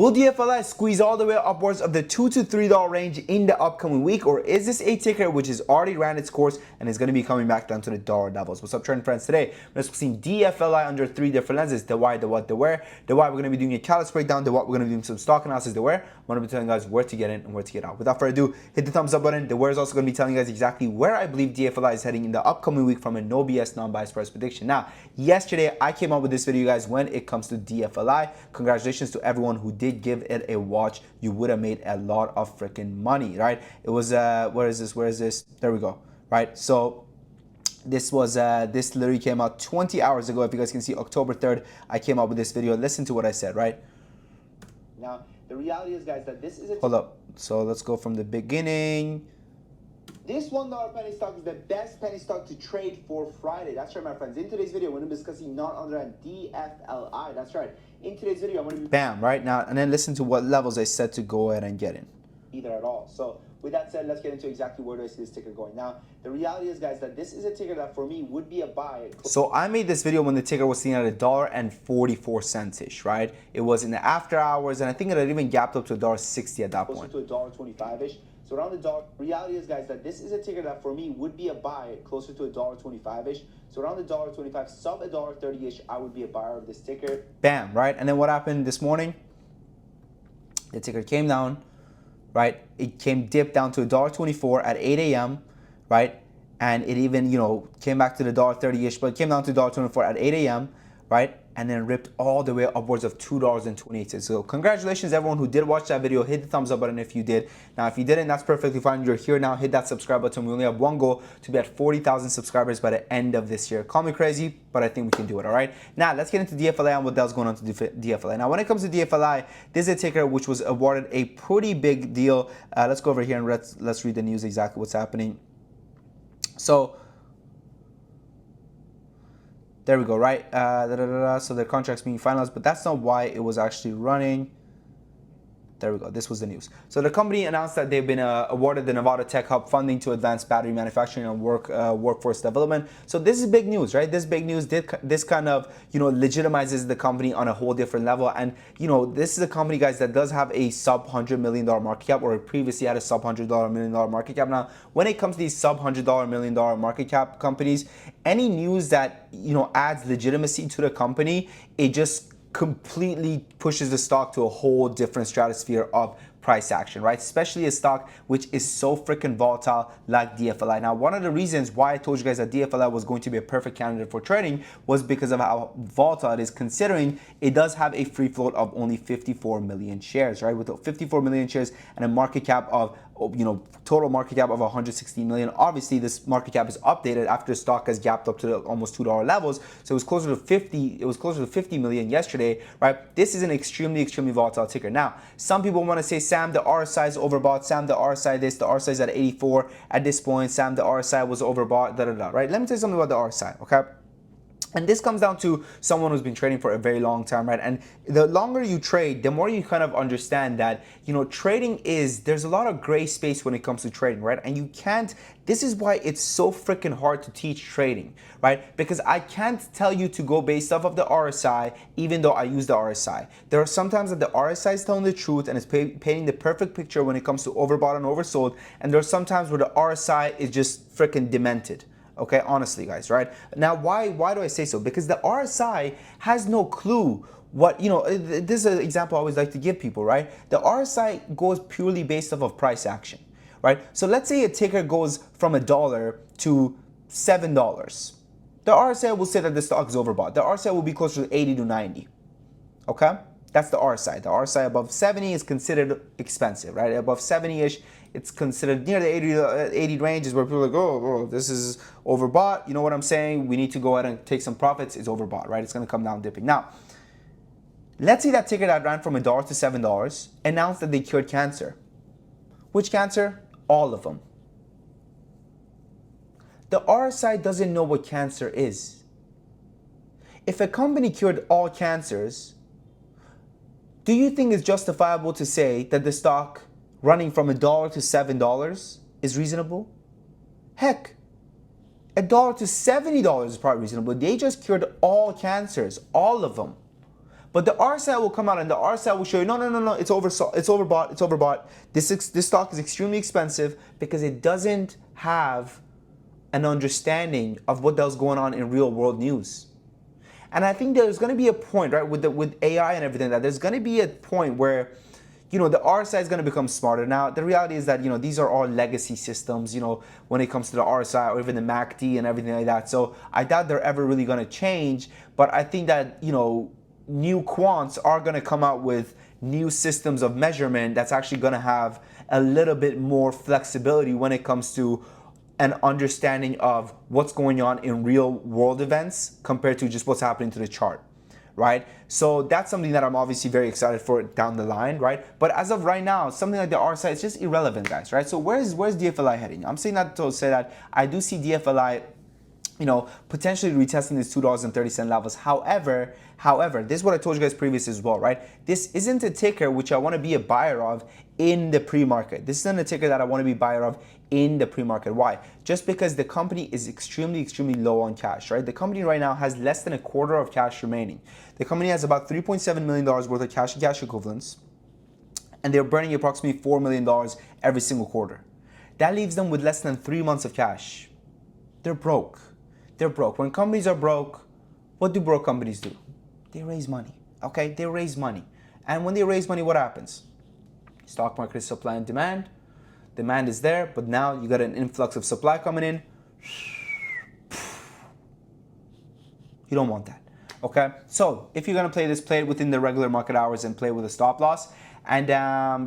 Will DFLI squeeze all the way upwards of the $2 to $3 range in the upcoming week, or is this a ticker which has already ran its course and is going to be coming back down to the dollar levels? What's up, trading friends? Today we're discussing DFLI under 3 different lenses: the why, the what, the where. The why, we're going to be doing a catalyst breakdown. The what, we're going to be doing some stock analysis. The where, I'm going to be telling you guys where to get in and where to get out. Without further ado, hit the thumbs up button. The where is also going to be telling you guys exactly where I believe DFLI is heading in the upcoming week from a no BS, non-biased price prediction. Now, yesterday I came up with this video, guys, when it comes to DFLI. Congratulations to everyone who did give it a watch. You would have made a lot of freaking money, right? It was where is this? There we go. Right, so this was this literally came out 20 hours ago. If you guys can see, October 3rd I came up with this video. Listen to what I said. Right now, the reality is, guys, that this is hold up, so let's go from the beginning. This $1 penny stock is the best penny stock to trade for Friday. That's right, my friends. In today's video, we're going to be discussing not under and DFLI. That's right. In today's video, I'm going to be bam right now, and then listen to what levels I said to go ahead and get in. Either at all. So with that said, let's get into exactly where do I see this ticker going. Now, the reality is, guys, that this is a ticker that for me would be a buy. So I made this video when the ticker was sitting at $1.44 ish, right? It was in the after hours, and I think it had even gapped up to $1.60 at that point. Closer to $1.25 ish. So around the dollar, reality is, guys, that this is a ticker that for me would be a buy closer to $1.25 ish. So around the $1.25, sub $1.30 ish, I would be a buyer of this ticker. Bam, right? And then what happened this morning? The ticker came down, right? It dipped down to $1.24 at 8 a.m., right? And it even, came back to the $1.30 ish, but it came down to $1.24 at 8 a.m., right? And then ripped all the way upwards of $2.28. So congratulations everyone who did watch that video. Hit the thumbs up button if you did. Now, if you didn't, that's perfectly fine. You're here now. Hit that subscribe button. We only have one goal, to be at 40,000 subscribers by the end of this year. Call me crazy, but I think we can do it, all right? Now, let's get into DFLI and what else going on to DFLI. Now, when it comes to DFLI, this is a ticker which was awarded a pretty big deal. Let's go over here and let's read the news exactly what's happening. So, there we go, right? So the contract's being finalized, but that's not why it was actually running. There we go. This was the news. So the company announced that they've been awarded the Nevada Tech Hub funding to advance battery manufacturing and workforce development. So this is big news, right? This big news. This kind of legitimizes the company on a whole different level. And this is a company, guys, that does have a sub $100 million market cap, or previously had a sub $100 million market cap. Now, when it comes to these sub $100 million market cap companies, any news that adds legitimacy to the company, it just completely pushes the stock to a whole different stratosphere of price action, right? Especially a stock which is so freaking volatile like DFLI. Now, one of the reasons why I told you guys that DFLI was going to be a perfect candidate for trading was because of how volatile it is, considering it does have a free float of only 54 million shares, right? With 54 million shares and a market cap of total market cap of 116 million. Obviously, this market cap is updated after the stock has gapped up to the almost $2 levels. So it was closer to 50. It was closer to 50 million yesterday, right? This is an extremely volatile ticker. Now, some people want to say, Sam, the RSI is overbought. Sam, the RSI this, the RSI is at 84 at this point. Sam, the RSI was overbought. Right? Let me tell you something about the RSI. Okay. And this comes down to someone who's been trading for a very long time, right? And the longer you trade, the more you kind of understand that, trading there's a lot of gray space when it comes to trading, right? And you can't, this is why it's so freaking hard to teach trading, right? Because I can't tell you to go based off of the RSI, even though I use the RSI. There are sometimes that the RSI is telling the truth and it's painting the perfect picture when it comes to overbought and oversold. And there are some times where the RSI is just freaking demented. Okay, honestly, guys, right? Now, why do I say so? Because the RSI has no clue what, this is an example I always like to give people, right? The RSI goes purely based off of price action, right? So let's say a ticker goes from $1 to $7. The RSI will say that the stock is overbought. The RSI will be closer to 80 to 90, okay? That's the RSI. The RSI above 70 is considered expensive, right? Above 70-ish, it's considered near the 80 range is where people are like, oh, this is overbought. You know what I'm saying? We need to go ahead and take some profits. It's overbought, right? It's going to come down dipping. Now, let's say that ticker that ran from $1 to $7 announced that they cured cancer. Which cancer? All of them. The RSI doesn't know what cancer is. If a company cured all cancers, do you think it's justifiable to say that the stock running from $1 to $7 is reasonable? Heck, $1 to $70 is probably reasonable. They just cured all cancers, all of them. But the RSI will come out and the RSI will show you, no, it's overbought. This stock is extremely expensive because it doesn't have an understanding of what else going on in real world news. And I think there's going to be a point, right, with AI and everything, that there's going to be a point where, the RSI is going to become smarter. Now, the reality is that, these are all legacy systems, when it comes to the RSI or even the MACD and everything like that. So I doubt they're ever really going to change. But I think that, new quants are going to come out with new systems of measurement that's actually going to have a little bit more flexibility when it comes to an understanding of what's going on in real world events compared to just what's happening to the chart, right? So that's something that I'm obviously very excited for down the line, right? But as of right now, something like the RSI is just irrelevant, guys, right? So where's DFLI heading? I'm saying that to say that I do see DFLI, potentially retesting these $2.30 levels. However, this is what I told you guys previously as well, right? This isn't a ticker which I want to be a buyer of in the pre-market. This isn't a ticker that I want to be buyer of in the pre-market. Why? Just because the company is extremely low on cash, right? The company right now has less than a quarter of cash remaining. The company has about $3.7 million worth of cash and cash equivalents, and they're burning approximately $4 million every single quarter. That leaves them with less than 3 months of cash. They're broke. They're broke. When companies are broke, what do broke companies do? They raise money, okay? They raise money. And when they raise money, what happens? Stock market is supply and demand. Demand is there, but now you got an influx of supply coming in. You don't want that, okay? So if you're gonna play this, play it within the regular market hours and play with a stop loss. And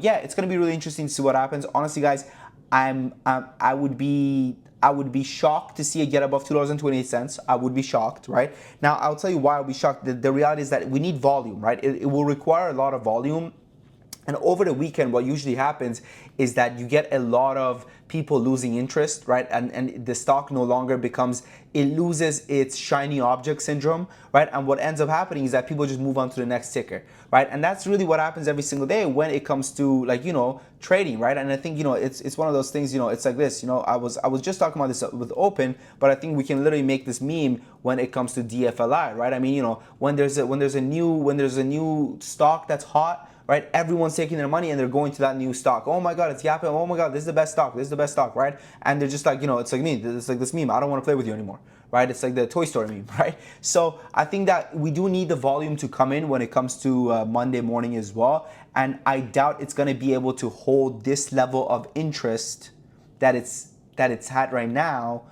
yeah, it's gonna be really interesting to see what happens. Honestly, guys, I would be shocked to see it get above $2.28. I would be shocked, right? Now, I'll tell you why I'll be shocked. The reality is that we need volume, right? It will require a lot of volume. And over the weekend, what usually happens is that you get a lot of people losing interest, right? And the stock no longer it loses its shiny object syndrome, right? And what ends up happening is that people just move on to the next ticker, right? And that's really what happens every single day when it comes to, like, trading, right? And I think, it's one of those things, it's like this, I was just talking about this with Open, but I think we can literally make this meme when it comes to DFLI, right? I mean, when there's a new stock that's hot, right? Everyone's taking their money and they're going to that new stock. Oh my God, it's yapping. Oh my God, this is the best stock. This is the best stock, right? And they're just like, it's like me. It's like this meme. I don't want to play with you anymore, right? It's like the Toy Story meme, right? So I think that we do need the volume to come in when it comes to Monday morning as well. And I doubt it's going to be able to hold this level of interest that it's at right now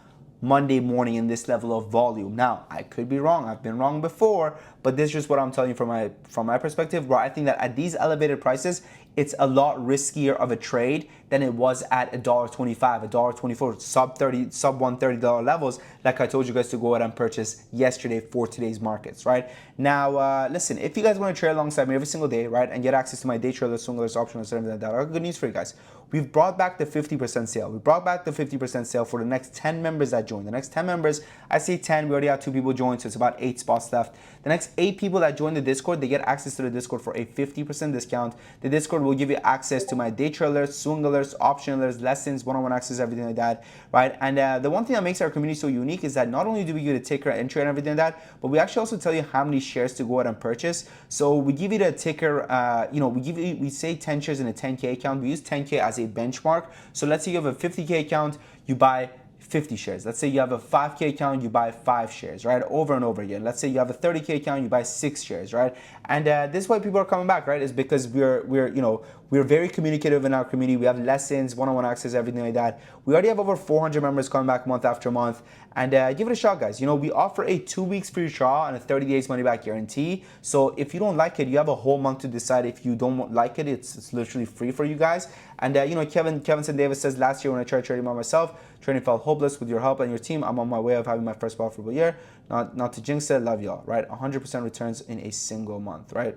Monday morning in this level of volume. Now, I could be wrong. I've been wrong before, but this is just what I'm telling you from my perspective, where I think that at these elevated prices, it's a lot riskier of a trade than it was at $1.25, $1.24, sub $130 levels, like I told you guys to go ahead and purchase yesterday for today's markets, right? Now, listen, if you guys want to trade alongside me every single day, right, and get access to my day trader, swing alerts, option alerts, and everything like that, I got good news for you guys. We've brought back the 50% sale. We brought back the 50% sale for the next 10 members that join. The next 10 members, I say 10, we already have 2 people joined, so it's about 8 spots left. The next 8 people that join the Discord, they get access to the Discord for a 50% discount. The Discord will give you access to my day trade alerts, swing alerts, option alerts, lessons, one-on-one access, everything like that, right? And the one thing that makes our community so unique is that not only do we give you the ticker entry and everything like that, but we actually also tell you how many shares to go ahead and purchase. So we give you the ticker, we say 10 shares in a 10K account. We use 10K as a benchmark. So let's say you have a 50K account, you buy 50 shares. Let's say you have a 5K account, you buy 5 shares, right? Over and over again. Let's say you have a 30K account, you buy 6 shares, right? And this is why people are coming back, right? Is because we're very communicative in our community. We have lessons, one-on-one access, everything like that. We already have over 400 members coming back month after month. And give it a shot, guys. We offer a 2 weeks free trial and a 30 days money back guarantee. So if you don't like it, you have a whole month to decide. If you don't like it, it's literally free for you guys. And Kevin St. Davis says, last year when I tried trading by myself, trading felt hopeless. With your help and your team, I'm on my way of having my first profitable year. Not to jinx it, love y'all, right? 100% returns in a single month, right?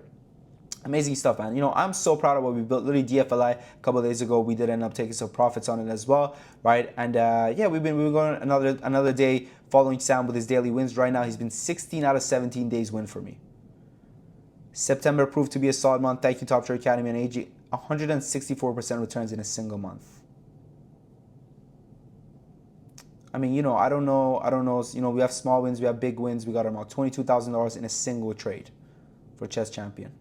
Amazing stuff, man. I'm so proud of what we built. Literally, DFLI a couple of days ago, we did end up taking some profits on it as well, right? And yeah, we've been going another day following Sam with his daily wins. Right now, he's been 16 out of 17 days win for me. September proved to be a solid month. Thank you, Top Trade Academy and AG. 164% returns in a single month. I mean, I don't know. We have small wins, we have big wins. We got about $22,000 in a single trade. for chess champion.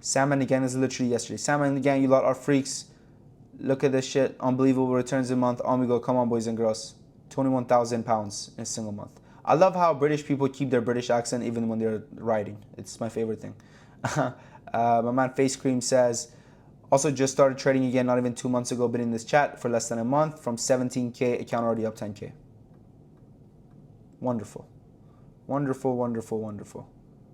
Sam and again is literally yesterday. Sam and again, you lot are freaks. Look at this shit. Unbelievable returns a month. On we go. Come on, boys and girls. £21,000 in a single month. I love how British people keep their British accent even when they're writing. It's my favorite thing. My man Face Cream says, also just started trading again, not even 2 months ago. Been in this chat for less than a month. From 17K, account already up 10K. Wonderful. Wonderful, wonderful, wonderful.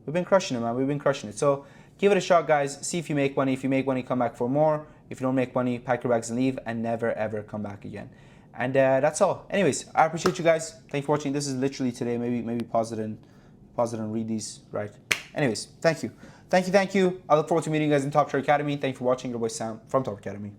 We've been crushing it, man. We've been crushing it. So give it a shot, guys. See if you make money. If you make money, come back for more. If you don't make money, pack your bags and leave and never, ever come back again. And that's all. Anyways, I appreciate you guys. Thanks for watching. This is literally today. Maybe pause it and read these, right? Anyways, thank you. Thank you. I look forward to meeting you guys in Top Trader Academy. Thank you for watching. Your boy Sam from Top Academy.